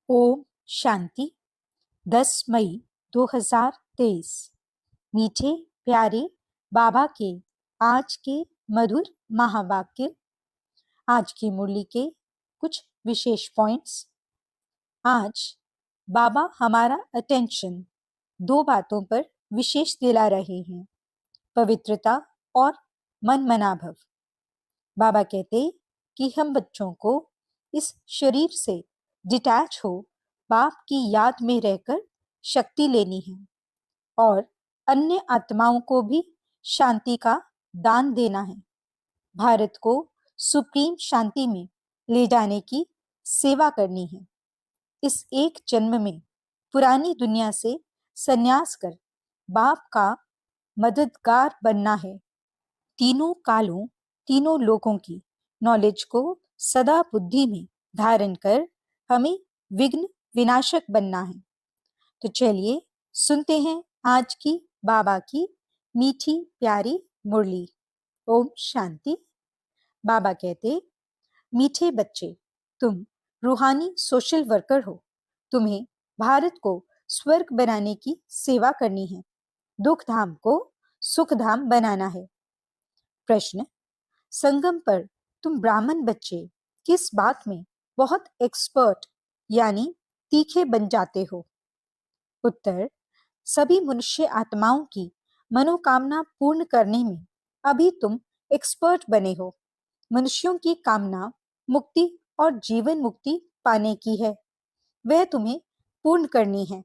ओम शांति। 10 मई 2023। मीठे प्यारे बाबा के आज के मधुर महावाक्य। आज की मुरली के कुछ विशेष पॉइंट्स। आज बाबा हमारा अटेंशन दो बातों पर विशेष दिला रहे हैं, पवित्रता और मन मनाभव। बाबा कहते कि हम बच्चों को इस शरीर से डिटैच हो बाप की याद में रहकर शक्ति लेनी है और अन्य आत्माओं को भी शांति का दान देना है। भारत को सुप्रीम शांति में ले जाने की सेवा करनी है। इस एक जन्म में पुरानी दुनिया से संन्यास कर बाप का मददगार बनना है। तीनों कालों, तीनों लोगों की नॉलेज को सदा बुद्धि में धारण कर हमें विघ्न विनाशक बनना है। तो चलिए सुनते हैं आज की बाबा की मीठी प्यारी मुरली। ओम शांति। बाबा कहते, मीठे बच्चे, तुम रूहानी सोशल वर्कर हो। तुम्हें भारत को स्वर्ग बनाने की सेवा करनी है, दुख धाम को सुख धाम बनाना है। प्रश्न, संगम पर तुम ब्राह्मण बच्चे किस बात में बहुत एक्सपर्ट यानी तीखे बन जाते हो? उत्तर, सभी मनुष्य आत्माओं की मनोकामना पूर्ण करने में अभी तुम एक्सपर्ट बने हो। मनुष्यों की कामना मुक्ति और जीवन मुक्ति पाने की है, वह तुम्हें पूर्ण करनी है।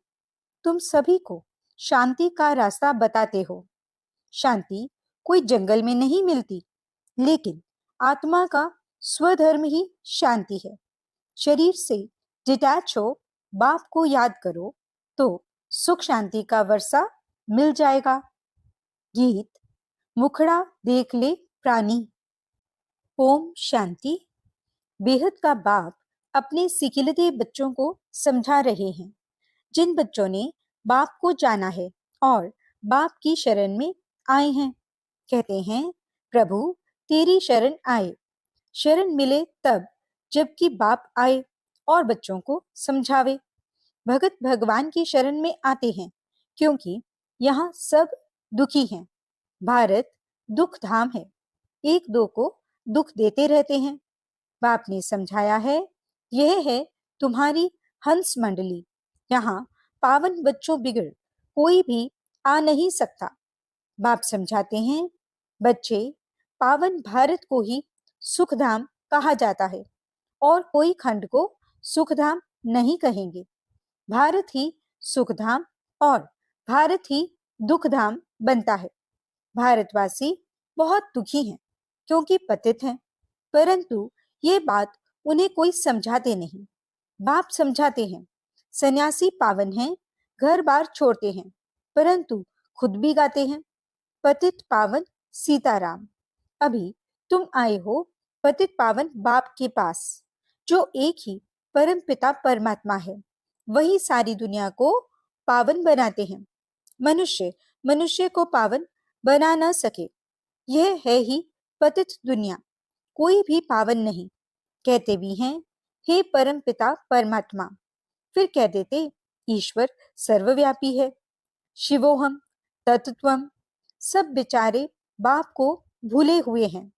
तुम सभी को शांति का रास्ता बताते हो। शांति कोई जंगल में नहीं मिलती, लेकिन आत्मा का स्वधर्म ही शांति है। शरीर से डिटैच हो बाप को याद करो तो सुख शांति का वर्षा मिल जाएगा। गीत, मुखड़ा देख ले प्राणी। ओम शांति। बेहद का बाप अपने सिकिलते बच्चों को समझा रहे हैं, जिन बच्चों ने बाप को जाना है और बाप की शरण में आए हैं। कहते हैं, प्रभु तेरी शरण आए। शरण मिले तब जबकि बाप आए और बच्चों को समझावे। भगत भगवान की शरण में आते हैं क्योंकि यहाँ सब दुखी हैं। भारत दुख धाम है, एक दो को दुख देते रहते हैं। बाप ने समझाया है, यह है तुम्हारी हंस मंडली। यहाँ पावन बच्चों बिगड़ कोई भी आ नहीं सकता। बाप समझाते हैं, बच्चे, पावन भारत को ही सुखधाम कहा जाता है और कोई खंड को सुखधाम नहीं कहेंगे। भारत ही सुखधाम और भारत ही दुखधाम बनता है। भारतवासी बहुत दुखी हैं क्योंकि पतित हैं, परंतु ये बात उन्हें कोई समझाते नहीं। बाप समझाते हैं, सन्यासी पावन हैं, घर बार छोड़ते हैं, परंतु खुद भी गाते हैं, पतित पावन सीताराम। अभी तुम आए हो पतित पावन बाप के पास, जो एक ही परम पिता परमात्मा है। वही सारी दुनिया को पावन बनाते हैं। मनुष्य मनुष्य को पावन बना न सके। यह है ही पतित दुनिया, कोई भी पावन नहीं। कहते भी हैं, हे परम पिता परमात्मा, फिर कह देते ईश्वर सर्वव्यापी है। शिवोहम तत्त्वम। सब बेचारे बाप को भूले हुए हैं।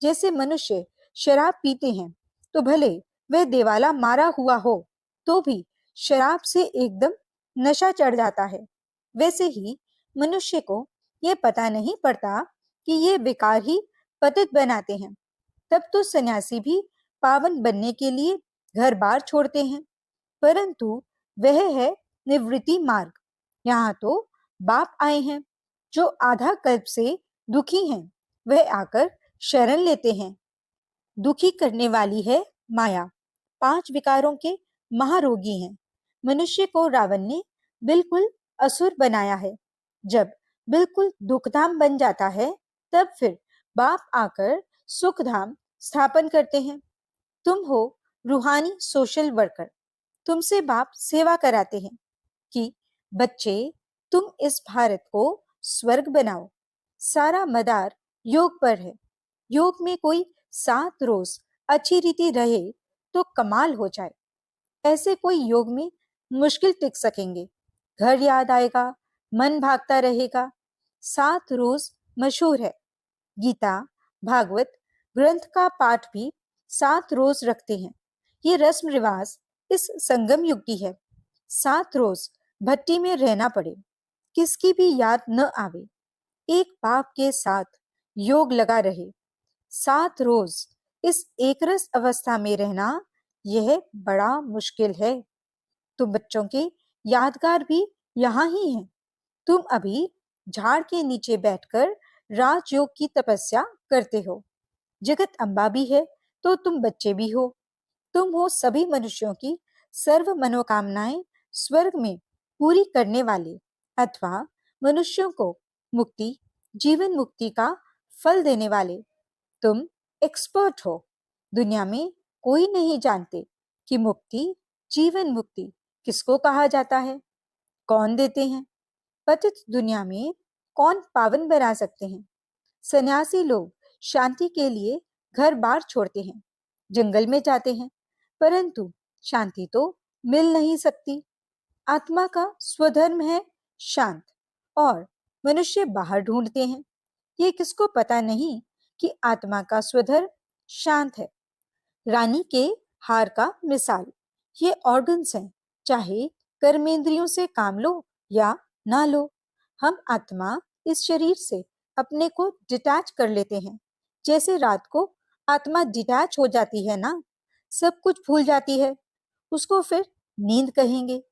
जैसे मनुष्य शराब पीते हैं तो भले वह देवाला मारा हुआ हो तो भी शराब से एकदम नशा चढ़ जाता है, वैसे ही मनुष्य को यह पता नहीं पड़ता कि ये विकार ही पतित बनाते हैं। तब तो सन्यासी भी पावन बनने के लिए घर बार छोड़ते हैं, परंतु वह है निवृत्ति मार्ग। यहाँ तो बाप आए हैं जो आधा कल्प से दुखी हैं, वह आकर शरण लेते हैं। दुखी करने वाली है माया, 5 विकारों के महारोगी हैं। मनुष्य को रावण ने बिल्कुल असुर बनाया है। जब बिल्कुल दुखधाम बन जाता है तब फिर बाप आकर सुखधाम स्थापन करते हैं। तुम हो रूहानी सोशल वर्कर। तुमसे बाप सेवा कराते हैं कि बच्चे, तुम इस भारत को स्वर्ग बनाओ। सारा मदार योग पर है। योग में कोई 7 रोज अच्छी रीति रहे तो कमाल हो जाए। ऐसे कोई योग में मुश्किल टिक सकेंगे। घर याद आएगा, मन भागता रहेगा। 7 रोज मशहूर है। गीता, भागवत ग्रंथ का पाठ भी 7 रोज रखते हैं। ये रस्म रिवाज इस संगम युग की है। 7 रोज भट्टी में रहना पड़े, किसकी भी याद न आवे, एक बाप के साथ योग लगा रहे। 7 रोज इस एकरस अवस्था में रहना, यह बड़ा मुश्किल है। तो बच्चों के यादगार भी यहाँ ही हैं। तुम अभी झाड़ के नीचे बैठकर राजयोग की तपस्या करते हो। जगत अम्बा भी है तो तुम बच्चे भी हो। तुम हो सभी मनुष्यों की सर्व मनोकामनाएं स्वर्ग में पूरी करने वाले, अथवा मनुष्यों को मुक्ति, जीवन मुक्ति का फल देने वाले। तुम एक्सपर्ट हो। दुनिया में कोई नहीं जानते कि मुक्ति, जीवन मुक्ति किसको कहा जाता है, कौन देते हैं। पतित दुनिया में कौन पावन बना सकते हैं। सन्यासी लोग शांति के लिए घर बार छोड़ते हैं, जंगल में जाते हैं, परंतु शांति तो मिल नहीं सकती। आत्मा का स्वधर्म है शांत, और मनुष्य बाहर ढूंढते हैं। ये किसको पता नहीं कि आत्मा का स्वधर्म शांत है। रानी के हार का मिसाल, ये ऑर्गन्स हैं, चाहे कर्मेंद्रियों से काम लो या ना लो। हम आत्मा इस शरीर से अपने को डिटैच कर लेते हैं। जैसे रात को आत्मा डिटैच हो जाती है ना, सब कुछ भूल जाती है, उसको फिर नींद कहेंगे।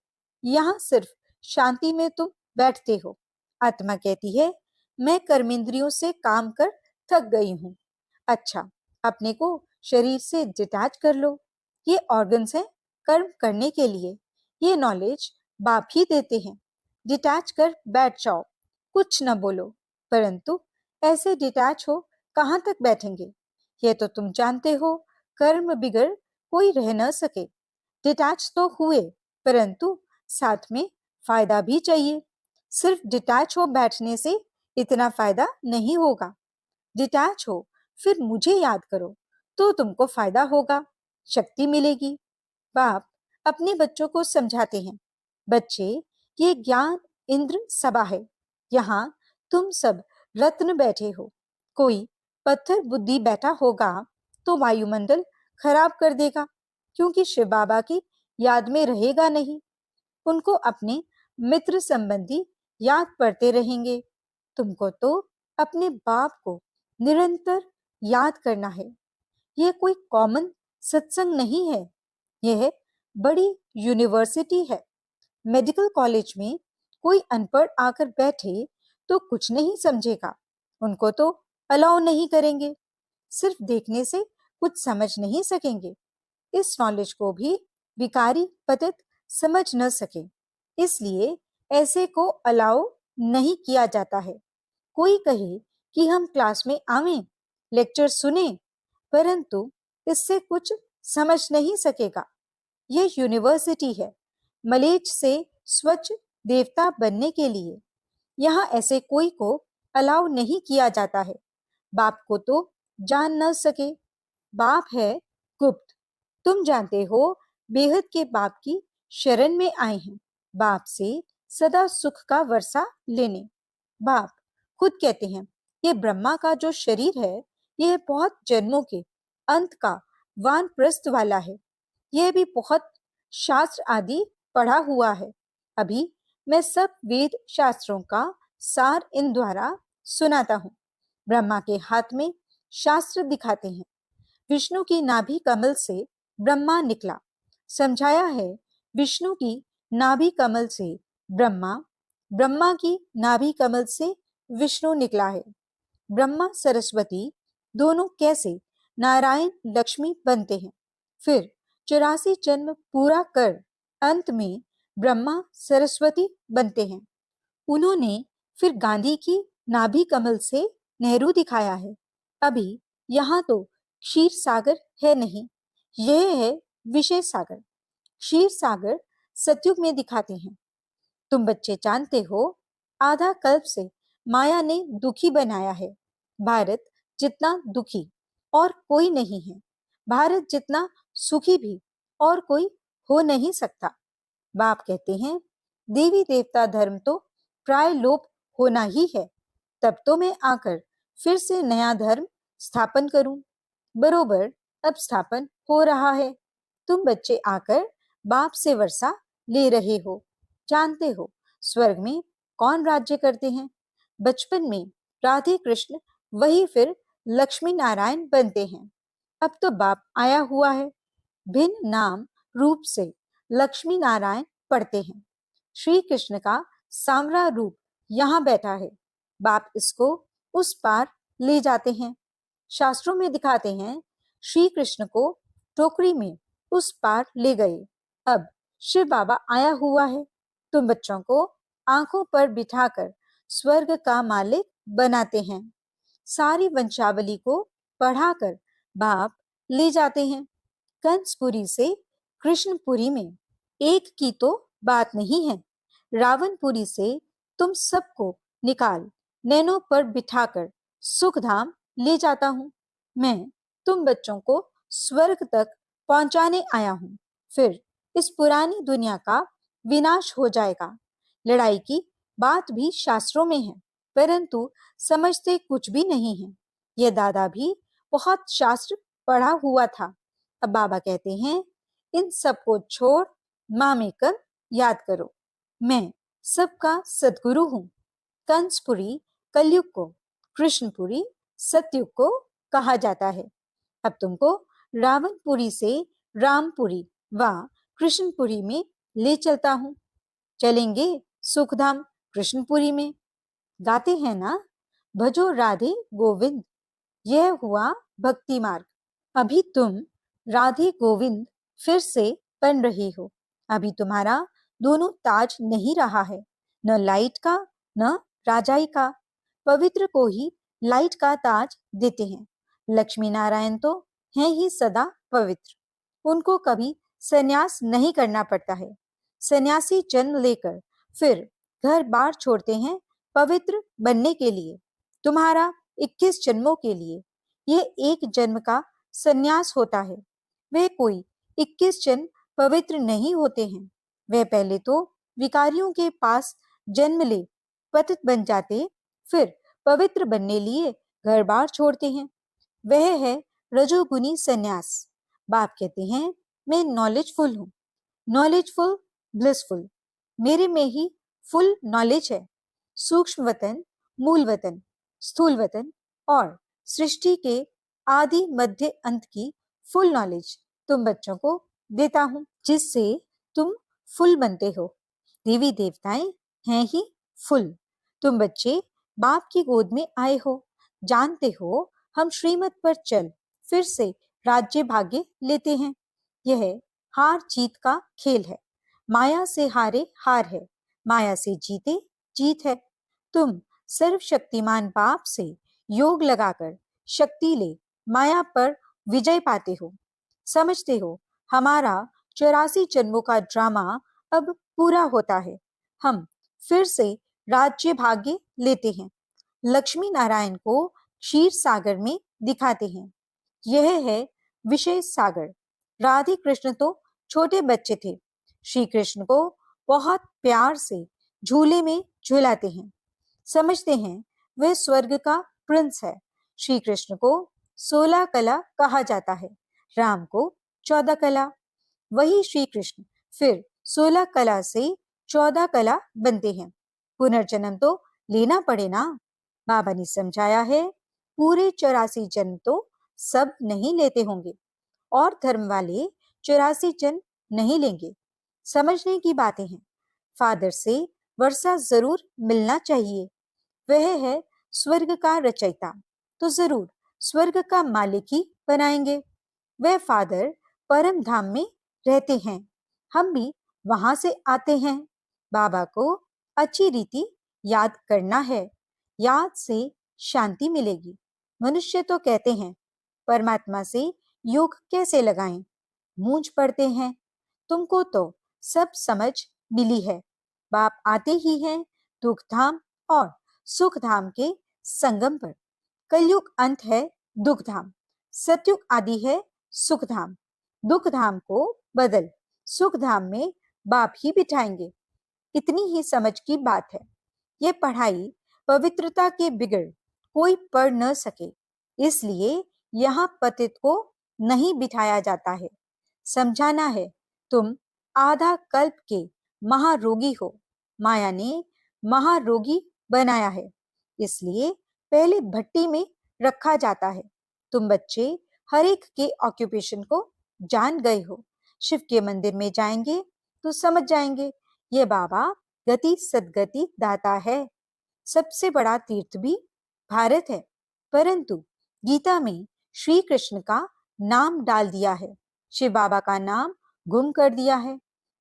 यहाँ सिर्फ शांति में तुम बैठते हो। आत्मा कहती है, मैं कर्मेंद्रियों से काम कर थक गई हूँ। अच्छा, अपने को शरीर से डिटैच कर लो। ये ऑर्गन्स हैं कर्म करने के लिए। ये नॉलेज बाप ही देते हैं। डिटैच कर बैठ जाओ, कुछ न बोलो। परंतु ऐसे डिटैच हो कहाँ तक बैठेंगे? ये तो तुम जानते हो, कर्म बिगड़ कोई रह न सके। डिटैच तो हुए, परंतु साथ में फायदा भी चाहिए। सिर्फ डिटैच हो बैठने से इतना फायदा नहीं होगा। डिटैच हो, फिर मुझे याद करो, तो तुमको फायदा होगा, शक्ति मिलेगी। बाप अपने बच्चों को समझाते हैं, बच्चे, ये ज्ञान इंद्र सभा है। यहाँ तुम सब रत्न बैठे हो। कोई पत्थर बुद्धि बैठा होगा तो वायुमंडल खराब कर देगा, क्योंकि शिव बाबा की याद में रहेगा नहीं। उनको अपने मित्र संबंधी याद पड़ते रहेंगे। तुमको तो अपने बाप को निरंतर याद करना है। यह कोई कॉमन सत्संग नहीं है, यह बड़ी यूनिवर्सिटी है। मेडिकल कॉलेज में कोई अनपढ़ आकर बैठे तो कुछ नहीं समझेगा, उनको तो अलाउ नहीं करेंगे। सिर्फ देखने से कुछ समझ नहीं सकेंगे। इस नॉलेज को भी भिखारी पतित समझ न सके, इसलिए ऐसे को अलाउ नहीं किया जाता है। कोई कहे कि हम क्लास में आवें, लेक्चर सुने, परंतु इससे कुछ समझ नहीं सकेगा। यह यूनिवर्सिटी है, मलेच्छ से स्वच्छ देवता बनने के लिए। यहाँ ऐसे कोई को अलाउ नहीं किया जाता है। बाप को तो जान न सके। बाप है गुप्त, तुम जानते हो। बेहद के बाप की शरण में आए हैं, बाप से सदा सुख का वर्षा लेने। बाप खुद कहते हैं, ये ब्रह्मा का जो शरीर है, यह बहुत जन्मों के अंत का वानप्रस्थ वाला है। यह भी बहुत शास्त्र आदि पढ़ा हुआ है। अभी मैं सब वेद शास्त्रों का सार इन द्वारा सुनाता हूँ। ब्रह्मा के हाथ में शास्त्र दिखाते हैं। विष्णु की नाभि कमल से ब्रह्मा निकला। समझाया है, विष्णु की नाभि कमल से ब्रह्मा, ब्रह्मा की नाभि कमल से विष्णु निकला है। ब्रह्मा सरस्वती दोनों कैसे नारायण लक्ष्मी बनते हैं, फिर 84 जन्म पूरा कर अंत में ब्रह्मा सरस्वती बनते हैं। उन्होंने फिर गांधी की नाभि कमल से नेहरू दिखाया है। अभी यहाँ तो क्षीर सागर है नहीं, यह है विषय सागर। क्षीर सागर सतयुग में दिखाते हैं। तुम बच्चे जानते हो, आधा कल्प से माया ने दुखी बनाया है। भारत जितना दुखी और कोई नहीं है, भारत जितना सुखी भी और कोई हो नहीं सकता। बाप कहते हैं देवी देवता धर्म तो प्राय लोप होना ही है, तब तो मैं आकर फिर से नया धर्म स्थापन करूं। बरोबर अब स्थापन हो रहा है। तुम बच्चे आकर बाप से वर्षा ले रहे हो। जानते हो स्वर्ग में कौन राज्य करते हैं? बचपन में राधे कृष्ण, वही फिर लक्ष्मी नारायण बनते हैं। अब तो बाप आया हुआ है, भिन्न नाम रूप से लक्ष्मी नारायण पढ़ते हैं। श्री कृष्ण का सांवरा रूप यहाँ बैठा है। बाप इसको उस पार ले जाते हैं। शास्त्रों में दिखाते हैं श्री कृष्ण को टोकरी में उस पार ले गए। अब शिव बाबा आया हुआ है। तुम बच्चों को आंखों पर बिठाकर स्वर्ग का मालिक बनाते हैं। सारी वंशावली को पढ़ाकर बाप ले जाते हैं। कंसपुरी से कृष्णपुरी में एक की तो बात नहीं है। रावणपुरी से तुम सबको निकाल नैनों पर बिठाकर सुखधाम ले जाता हूँ। मैं तुम बच्चों को स्वर्ग तक पहुंचाने आया हूँ। फिर इस पुरानी दुनिया का विनाश हो जाएगा। लड़ाई की बात भी शास्त्रों में है, परंतु समझते कुछ भी नहीं है। ये दादा भी बहुत शास्त्र पढ़ा हुआ था। अब बाबा कहते हैं इन सबको छोड़ माँ में कर याद करो, मैं सबका सदगुरु हूँ। कंसपुरी कलयुग को, कृष्णपुरी सतयुग को कहा जाता है। अब तुमको रावणपुरी से रामपुरी व कृष्णपुरी में ले चलता हूँ। चलेंगे सुखधाम कृष्णपुरी में। गाते हैं ना, भजो राधे गोविंद, यह हुआ भक्ति मार्ग। अभी तुम राधे गोविंद फिर से बन रही हो। अभी तुम्हारा दोनों ताज नहीं रहा है, न लाइट का न राजाई का। पवित्र को ही लाइट का ताज देते हैं। लक्ष्मी नारायण तो हैं ही सदा पवित्र, उनको कभी संन्यास नहीं करना पड़ता है। सन्यासी जन्म लेकर फिर घर बार छोड़ते हैं पवित्र बनने के लिए। तुम्हारा 21 जन्मों के लिए ये एक जन्म का संन्यास होता है। वे कोई 21 जन्म पवित्र नहीं होते हैं। वे पहले तो विकारियों के पास जन्म ले पतित बन जाते, फिर पवित्र बनने लिए घर बार छोड़ते हैं। वह है रजोगुनी संन्यास। बाप कहते हैं मैं नॉलेजफुल हूँ, नॉलेजफुल ब्लिसफुल। मेरे में ही फुल नॉलेज है। सूक्ष्म वतन, मूल वतन, स्थूल वतन और सृष्टि के आदि मध्य अंत की फुल नॉलेज तुम बच्चों को देता हूँ, जिससे तुम फुल बनते हो। देवी देवताएं हैं ही फुल। तुम बच्चे बाप की गोद में आए हो। जानते हो हम श्रीमत पर चल फिर से राज्य भाग्य लेते हैं। यह हार जीत का खेल है। माया से हारे हार है, माया से जीते जीत है। तुम सर्वशक्तिमान बाप से योग लगाकर शक्ति ले माया पर विजय पाते हो। समझते हो हमारा 84 जन्मों का ड्रामा अब पूरा होता है। हम फिर से राज्य भाग्य लेते हैं। लक्ष्मी नारायण को क्षीर सागर में दिखाते हैं। यह है विषय सागर। राधे कृष्ण तो छोटे बच्चे थे। श्री कृष्ण को बहुत प्यार से झूले में झूलाते हैं। समझते हैं वह स्वर्ग का प्रिंस है। श्री कृष्ण को 16 कला कहा जाता है, राम को 14 कला। वही श्री कृष्ण फिर 16 कला से 14 कला बनते हैं। पुनर्जन्म तो लेना पड़े ना। बाबा ने समझाया है पूरे 84 जन्म तो सब नहीं लेते होंगे, और धर्म वाले 84 जन्म नहीं लेंगे। समझने की बातें हैं। फादर से वर्षा जरूर मिलना चाहिए। वह है स्वर्ग का रचयिता, तो जरूर स्वर्ग का मालिक ही बनाएंगे। वह फादर परम धाम में रहते हैं, हम भी वहां से आते हैं। बाबा को अच्छी रीति याद करना है, याद से शांति मिलेगी। मनुष्य तो कहते हैं परमात्मा से योग कैसे लगाएं, मूंझ पड़ते हैं। तुमको तो सब समझ मिली है। बाप आते ही हैं दुख धाम और सुख धाम के संगम पर। कलयुग अंत है दुख धाम, सतयुग आदि है सुख धाम। दुख धाम को बदल सुख धाम में बाप ही बिठाएंगे। इतनी ही समझ की बात है। ये पढ़ाई पवित्रता के बिगड़ कोई पढ़ न सके, इसलिए यहाँ पतित को नहीं बिठाया जाता है। समझाना है, तुम आधा कल्प के महारोगी हो। माया ने महारोगी बनाया है, इसलिए पहले भट्टी में रखा जाता है। तुम बच्चे हर एक के ऑक्यूपेशन को जान गए हो। शिव के मंदिर में जाएंगे तो समझ जाएंगे, ये बाबा गति सदगति दाता है। सबसे बड़ा तीर्थ भी भारत है, परंतु गीता में श्री कृष्ण का नाम डाल दिया है, शिव बाबा का नाम गुम कर दिया है।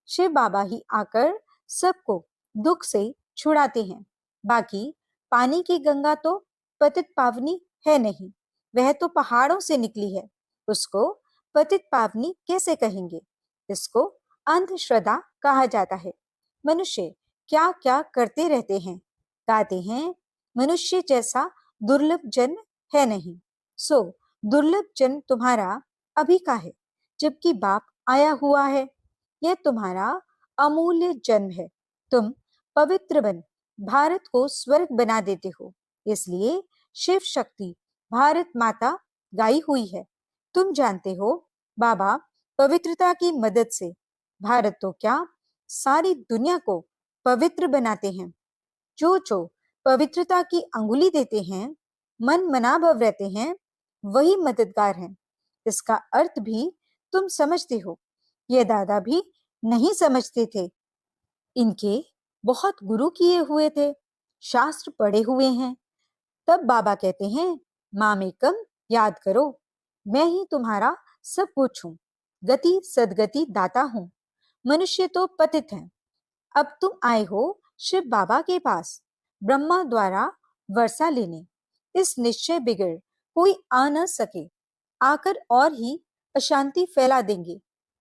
शिव बाबा ही आकर सबको दुख से छुड़ाते हैं। बाकी पानी की गंगा तो पतित पावनी है नहीं, वह तो पहाड़ों से निकली है, उसको पतित पावनी कैसे कहेंगे? इसको अंधश्रद्धा कहा जाता है। मनुष्य क्या क्या करते रहते हैं, कहते हैं मनुष्य जैसा दुर्लभ जन्म है नहीं। सो दुर्लभ जन्म तुम्हारा अभी का है, जबकि बाप आया हुआ है। यह तुम्हारा अमूल्य जन्म है। तुम पवित्र बन भारत को स्वर्ग बना देते हो, इसलिए शिव शक्ति भारत माता गाई हुई है। तुम जानते हो बाबा पवित्रता की मदद से भारत तो क्या सारी दुनिया को पवित्र बनाते हैं। जो पवित्रता की अंगुली देते हैं, मन मनाभव रहते हैं, वही मददगार हैं। इसका अर्थ भी तुम समझते हो, ये दादा भी नहीं समझते थे। इनके बहुत गुरु किए हुए थे, शास्त्र पढ़े हुए हैं। तब बाबा कहते हैं, मामेकम याद करो, मैं ही तुम्हारा सब कुछ हूँ, गति सदगति दाता हूँ। मनुष्य तो पतित है। अब तुम आए हो शिव बाबा के पास ब्रह्मा द्वारा वर्षा लेने। इस निश्चय बिगड़ कोई आ न सके, आकर और ही अशांति फैला देंगे।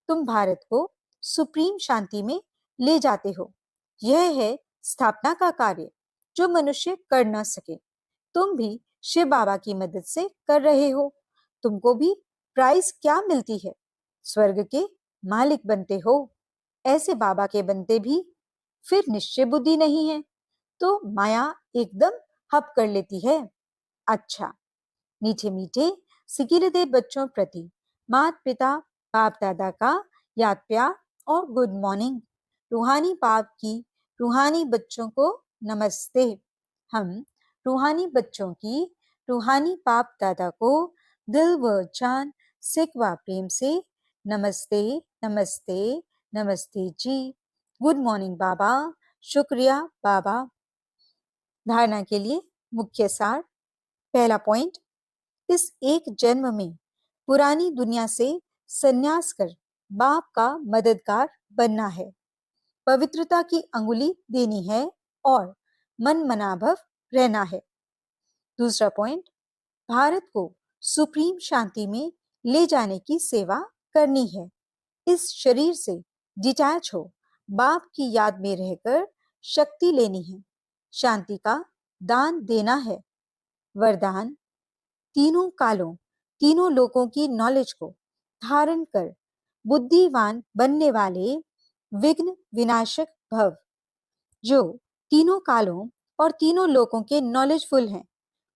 तुम भारत को सुप्रीम शांति में ले जाते हो। यह है स्थापना का कार्य जो मनुष्य कर न सके। तुम भी शिव बाबा की मदद से कर रहे हो। तुमको भी प्राइज क्या मिलती है? स्वर्ग के मालिक बनते हो। ऐसे बाबा के बनते भी फिर निश्चय बुद्धि नहीं है तो माया एकदम हप कर लेती है। अच्छा, मीठे मीठे सिकिलते बच्चों प्रति माता पिता बाप दादा का याद प्यार और गुड मॉर्निंग। रूहानी बाप की रूहानी बच्चों को नमस्ते। हम रूहानी बच्चों की रूहानी बाप दादा को दिल व जान सिक व प्रेम से नमस्ते नमस्ते नमस्ते जी। गुड मॉर्निंग बाबा, शुक्रिया बाबा। धारणा के लिए मुख्य सार। पहला पॉइंट, इस एक जन्म में पुरानी दुनिया से संन्यास कर बाप का मददगार बनना है, पवित्रता की अंगुली देनी है और मन मनाभव रहना है। दूसरा पॉइंट, भारत को सुप्रीम शांति में ले जाने की सेवा करनी है। इस शरीर से डिटैच हो बाप की याद में रहकर शक्ति लेनी है, शांति का दान देना है। वरदान, तीनों कालों तीनों लोगों की नॉलेज को धारण कर बुद्धिवान बनने वाले विघ्न विनाशक भव। जो तीनों कालों और तीनों लोगों के नॉलेजफुल हैं,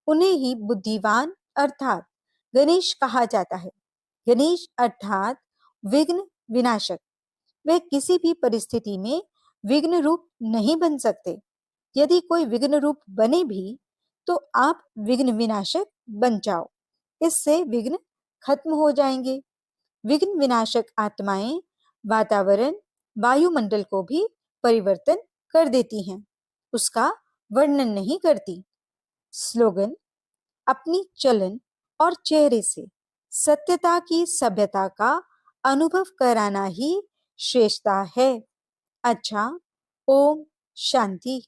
उन्हें ही बुद्धिवान अर्थात गणेश कहा जाता है। गणेश अर्थात विघ्न विनाशक। वे किसी भी परिस्थिति में विघ्न रूप नहीं बन सकते। यदि कोई विघ्न रूप बने भी तो आप विघ्न विनाशक बन जाओ, इससे विघ्न खत्म हो जाएंगे। विघ्न विनाशक आत्माएं वातावरण वायुमंडल को भी परिवर्तन कर देती हैं, उसका वर्णन नहीं करती। स्लोगन, अपनी चलन और चेहरे से सत्यता की सभ्यता का अनुभव कराना ही श्रेष्ठता है। अच्छा, ओम शांति।